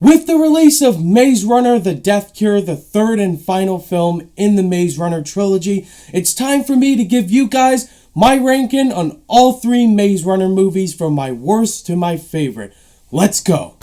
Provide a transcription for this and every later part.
With the release of Maze Runner: The Death Cure, the third and final film in the Maze Runner trilogy, it's time for me to give you guys my ranking on all three Maze Runner movies from my worst to my favorite. Let's go!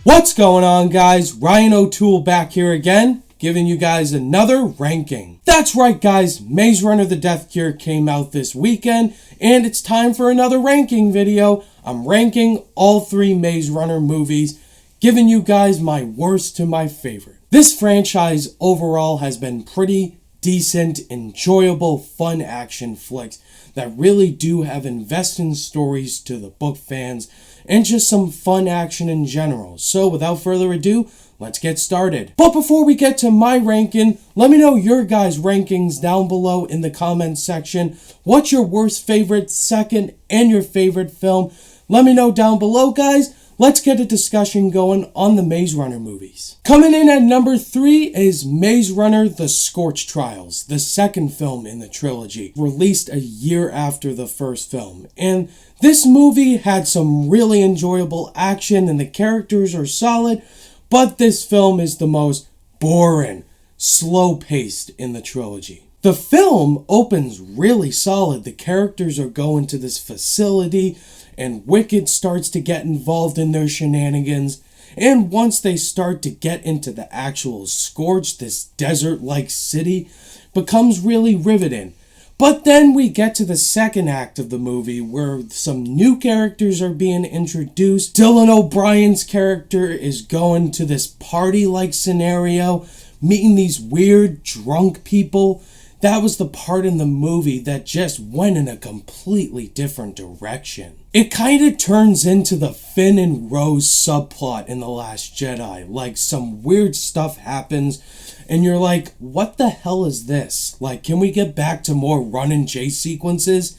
What's going on, guys? Ryan O'Toole back here again, giving you guys another ranking. That's right, guys, Maze Runner: The Death Cure came out this weekend, and it's time for another ranking video. I'm ranking all three Maze Runner movies, giving you guys my worst to my favorite. This franchise overall has been pretty decent, enjoyable, fun action flicks that really do have investing stories to the book fans and just some fun action in general. So without further ado, let's get started. But before we get to my ranking, let me know your guys' rankings down below in the comments section. What's your worst, favorite, second, and your favorite film? Let me know down below, guys. Let's get a discussion going on the Maze Runner movies. Coming in at number 3 is Maze Runner: The Scorch Trials, the second film in the trilogy, released a year after the first film. And this movie had some really enjoyable action and the characters are solid, but this film is the most boring, slow-paced in the trilogy. The film opens really solid. The characters are going to this facility and Wicked starts to get involved in their shenanigans. And once they start to get into the actual Scorch, this desert-like city becomes really riveting. But then we get to the second act of the movie where some new characters are being introduced. Dylan O'Brien's character is going to this party-like scenario, meeting these weird drunk people. That was the part in the movie that just went in a completely different direction. It kind of turns into the Finn and Rose subplot in The Last Jedi. Like, some weird stuff happens and you're like, what the hell is this? Like, can we get back to more run and chase sequences?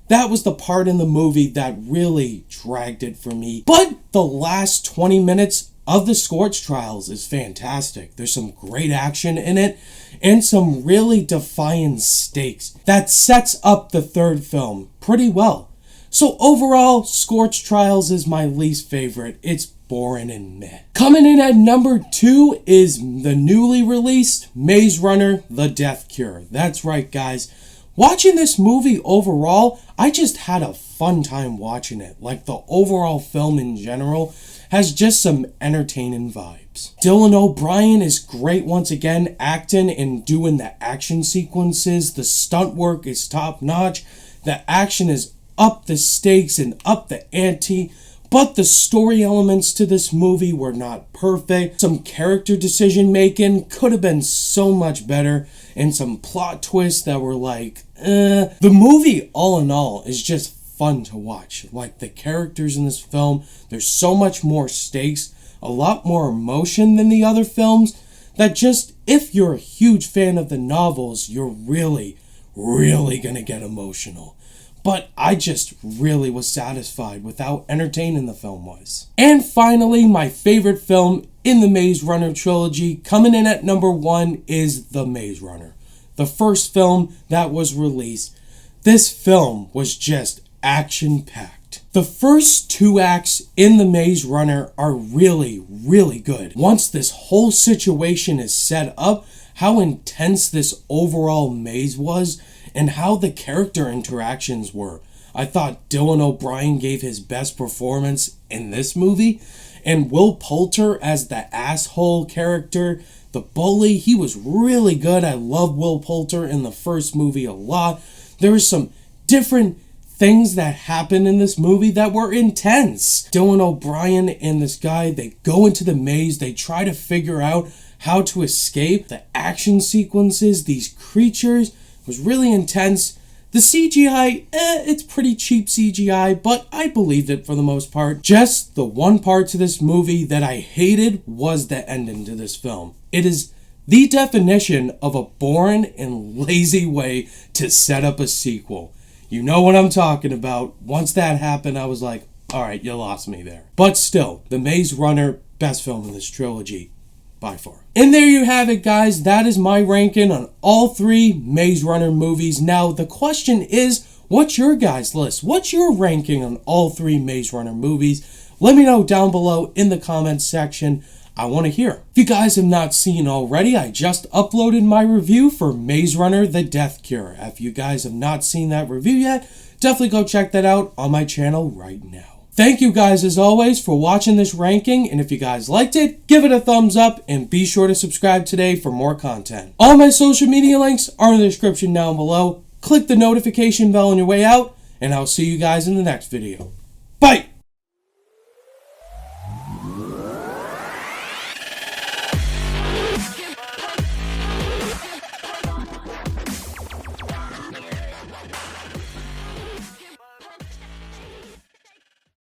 That was the part in the movie that really dragged it for me. But the last 20 minutes of the Scorch Trials is fantastic. There's some great action in it and some really defiant stakes that sets up the third film pretty well. So overall, Scorch Trials is my least favorite. It's boring and meh. Coming in at number 2 is the newly released Maze Runner: The Death Cure. That's right, guys. Watching this movie overall, I just had a fun time watching it. Like, the overall film in general has just some entertaining vibes. Dylan O'Brien is great once again, acting and doing the action sequences. The stunt work is top notch. The action is up the stakes and up the ante. But the story elements to this movie were not perfect. Some character decision making could have been so much better. And some plot twists that were like, The movie, all in all, is just fun to watch. Like, the characters in this film, there's so much more stakes, a lot more emotion than the other films, that just, if you're a huge fan of the novels, you're really, really gonna get emotional. But I just really was satisfied with how entertaining the film was. And finally, my favorite film in the Maze Runner trilogy, coming in at number 1, is The Maze Runner, the first film that was released. This film was just action-packed. The first 2 acts in The Maze Runner are really, really good. Once this whole situation is set up, how intense this overall maze was, and how the character interactions were. I thought Dylan O'Brien gave his best performance in this movie, and Will Poulter as the asshole character, the bully, he was really good. I love Will Poulter in the first movie a lot. There were some different things that happen in this movie that were intense. Dylan O'Brien and this guy, they go into the maze, they try to figure out how to escape. The action sequences, these creatures, was really intense. The CGI, it's pretty cheap CGI, but I believed it for the most part. Just the one part to this movie that I hated was the ending to this film. It is the definition of a boring and lazy way to set up a sequel. You know what I'm talking about. Once that happened, I was like, alright, you lost me there. But still, The Maze Runner, best film in this trilogy, by far. And there you have it, guys. That is my ranking on all 3 Maze Runner movies. Now, the question is, what's your guys' list? What's your ranking on all 3 Maze Runner movies? Let me know down below in the comments section. I want to hear. If you guys have not seen already, I just uploaded my review for Maze Runner: The Death Cure. If you guys have not seen that review yet, definitely go check that out on my channel right now. Thank you guys as always for watching this ranking, and if you guys liked it, give it a thumbs up and be sure to subscribe today for more content. All my social media links are in the description down below. Click the notification bell on your way out, and I'll see you guys in the next video. Bye!